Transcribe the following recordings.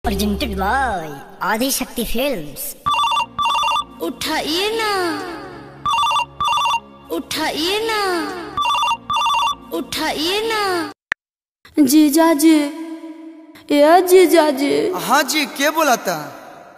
Presented by आदि शक्ति films. उठाइए ना, उठाइए ना, उठाइए ना। जीजा जी, या जीजा जी। हाँ जी, के बोला था?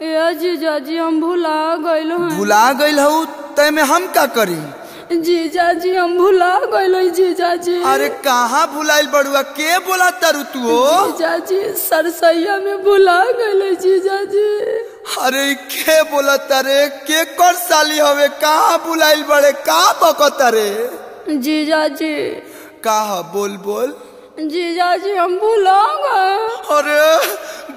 या जीजा जी, हम भुला गइल हैं। भुला गइल हूँ तय में हम का करी? जीजा जी, हम भुला गइल हैं जीजा जी। अरे कहाँ भुलाइल बड़ुआ, के बोला तारू तू? जीजा जी, सरसैया में भुला गइल हैं जीजा जी। अरे के बोला तारे, के कर साली हवे, कहाँ भुलाइल बड़े, का बकता रे? जीजा जी। कहा बोल बोल। जीजा जी, हम भुला गए। अरे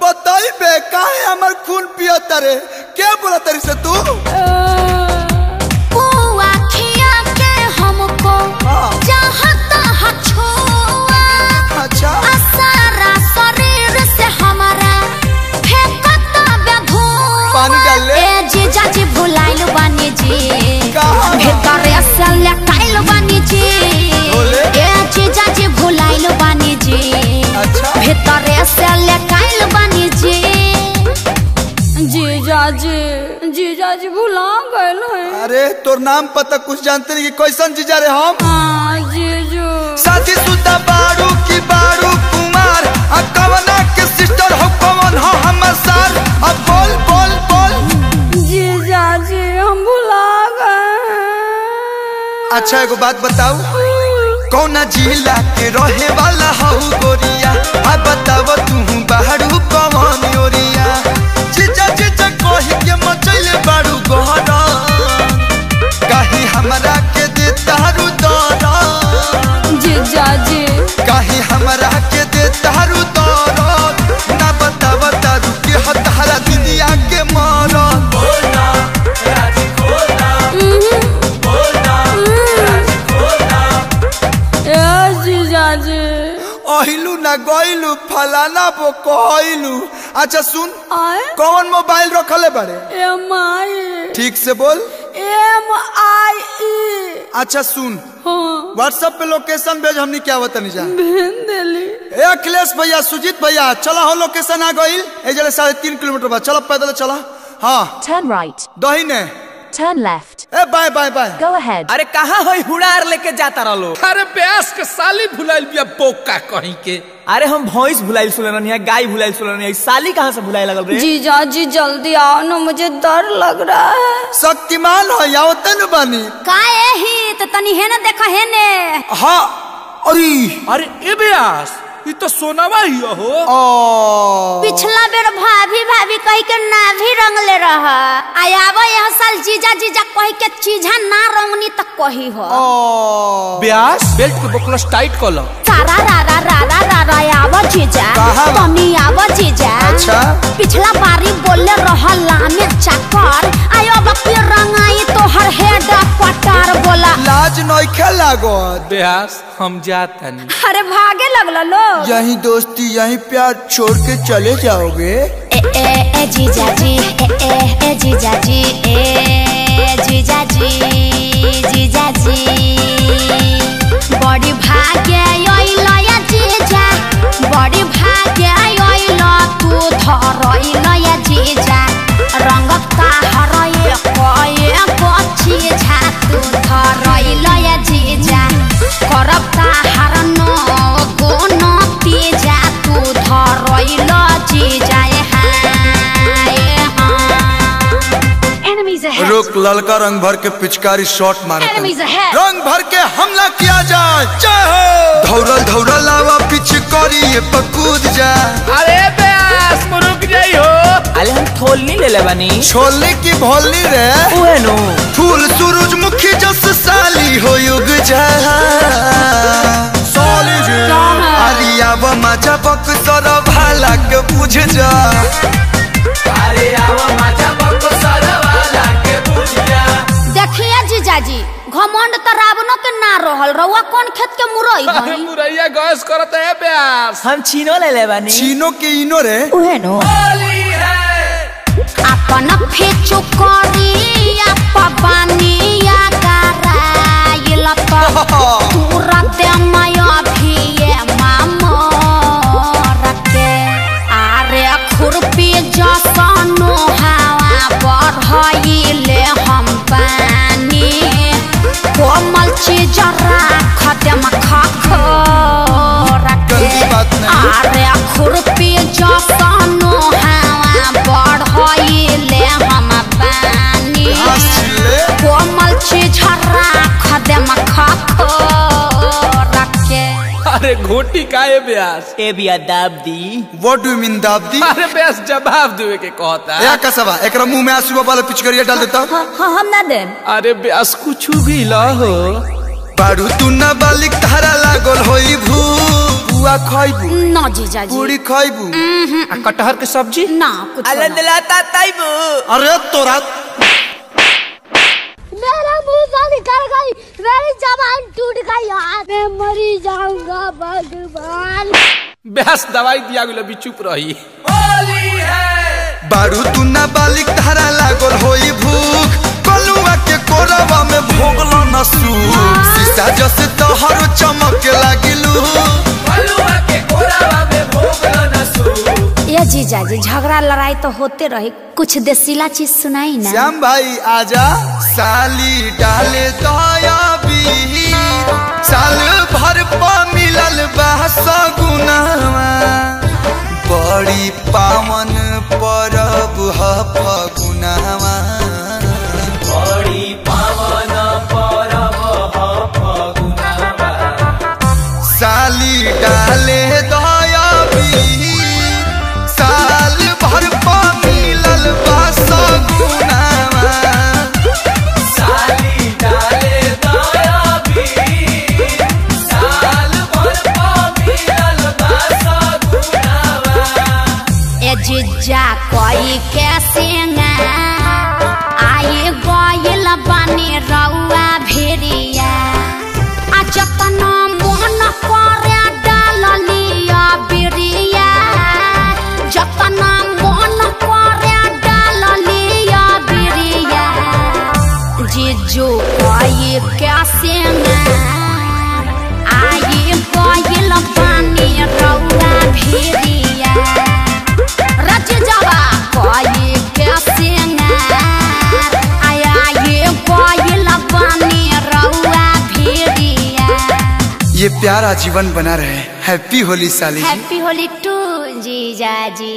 बताई बे, काहे हमार खून पिया तारे, के बोला तारी से तू? अच्छा, पानी डाल ले। जीजा जी भुलाइल बानी जी, भीतर से लटाइल बानी जी। जीजा जी भुलाइल बानी जी, अच्छा, भीतर से लटाइल बानी जी। जीजा जी, जीजा जी भुला गइल हैं। अरे तोर नाम पता कुछ जानते नहीं कि कैसन जीजा रे हम? हाँ जीजू। साथी सुदा बारू की बारू कुमार, कवना के सिस्टर हो, कवन हो हमर सार, अब बोल बोल बोल। जीजा जी, हम भुला गए। अच्छा एगो बात बताऊ, कौना जिला के रहे वाला हऊ गोरिया, अब बताव तू बारू कवन ओरिया? जीजा जीजा कही के मचैले बारू गहरा, कहीं हमरा के दे तारू दरा। जीजा जी, कहीं हमरा के दे तारू दरा, ना बताव तारू के हतारा दुनिया के मारा। बोलना राजी खोलना, बोलना राजी खोलना। ए जीजा जी। अहिलू ना गइलू, फलाना बो कहलू। अच्छा सुन, आए? कौन मोबाइल रखले बड़े? MI। ठीक से बोल। MIE। अच्छा सुन, हाँ। व्हाट्सएप पे लोकेशन भेज, हमनी क्या बता नहीं जा। भेज देली। ए अखिलेश भैया, सुजीत भैया, चला हो, लोकेशन आ गइल। ए जले 3.5 किलोमीटर बाद, चलो पैदल चला। हाँ, Turn right. दहिने। Turn left. ए bye bye bye. Go ahead. अरे कहाँ होई हुड़ार लेके जाता रहो? अरे प्यास के साली भुलाइल बिया बोका कहीं के। अरे हम भैंस भुलाइल सुन रही है, गाय भुलाइल सुन रही है, साली कहाँ से भुलाए लगल रे? जीजा जी जल्दी आओ ना, मुझे डर लग रहा है। शक्तिमान हो या तनु बानी? काहे ही तो तनी है ना, देखा है ने। हाँ, अरे ए ब्यास, ये तो सोनावा ही हो। पिछला बेर भाभी भाभी कही के ना भी रंगले रहा, आयावा यह साल जीजा जीजा कही के चीजा ना रंगनी तक कही हो। ब्यास बेल्ट के बकलस टाइट कर लो। सारा रारा रारा रारा आवा जीजा, तनी आवा जीजा। अच्छा, पिछला बारी बोले रहा लामे चक्कर, आयो बक्की रंगाई तो हर हेड क्वार्टर बोला। लाज नइखे लागत। ब्यास हम जाते नहीं। अरे भागे लगला लोग। यही दोस्ती यही प्यार छोड़ के चले जाओगे? ए जीजा जी, ए जीजा जी, ए जीजा जी, जीजा जी। बड़ी भाग्य आइला या जीजा, बड़ी भाग्य आइला तू धरइला या जीजा। रंगता हरए कोए बच्ची झा, तू धरइला या जीजा। करबता हरनो गोनो तीजा, तू धरइला जीजा। रोक, ललका रंग भर के पिचकारी शॉट मारे, Enemies ahead. रंग भर के हमला किया जाए। जय हो। धौरल धौरल लावा पिचकारी ये पकूद जा। अरे ब्यास मुरुक जाई हो। अरे हम थोलनी ले ले बनी। छोले की भोली रे, उहे नो। फूल सूरजमुखी जस साली हो युग जा। साली जी, अरिया व मजा बक सर भाला के बुझ जा। अरे आवा माचा बको सरवाला के बुझ जा। देखिए जीजा जी, घमंड तो रावणों के ना रहल, रउआ कौन खेत के मुरई अरे हई? मुरैया गैस करते है ब्यास। हम चीनो ले ले बनी। चीनो के इनो रे। उहे नो। अपन फेचो करिया पबानिया कराइल तो तुरंत माया भी मामो रखे। आरे खुरपी दम खखो गंदी बात नहीं। अरे खुरपी जसनो हवा बढ़ले हम बानी कोमल चीज राख दम खखो रखे। अरे घोटी का है ब्यास? ए बिया दाब दी। What do you mean दाब दी? अरे ब्यास जवाब देवे के कहता है। या कसवा एकरा मुंह में आंसू वाला पिचकारिया डाल देता। हम ना दे। अरे ब्यास कुछ भी ला हो। बारू तू ना बालिक धारा लागल होई बुआ खाइबू ना जीजा जी पूरी खाइबू आ कटहर के सब्जी ना कुछ ना। दिलाता ताइबू। अरे तोरा मेरा मुंह से निकल गई, मेरी जबान टूट गई यार, मैं मरी जाऊंगा भगवान। ब्यास दवाई दिया गुलो भी चुप रही। बारू तू ना बालिक धारा लागल होई भूख कलुआ के कोरवा में भोगलो न सूख शीशा जैसे तोहर चमक लागिलू कलुआ के कोरवा में भोगलो न सूख। ये जीजा जी झगड़ा लड़ाई तो होते रहे, कुछ देसीला चीज सुनाई ना। श्याम भाई आजा साली डाले दया बीर साल भर पा मिलल बा सगुनावा बड़ी पावन परब ह फगुनावा बड़ी पावन परब ह फगुनावा साली डाले दया बीर साल भर पा मिलल बा सगुनावा साली डाले दया बीर साल भर पा मिलल बा सगुनावा। ए जीजा कोई कैसे ना आए गइल बने रउआ भेड़िया आ जतना मन करे डाल लिया बिरिया जतना मन करे डाल लिया बिरिया जीजू कोई कैसे ना आए गइल बने रउआ भेड़िया रच जावा कोई कैसे ना आया ये कोई लबानी रउआ भेड़िया। ये प्यारा जीवन बना रहे। हैप्पी होली साली जी। हैप्पी होली टू जीजा जी।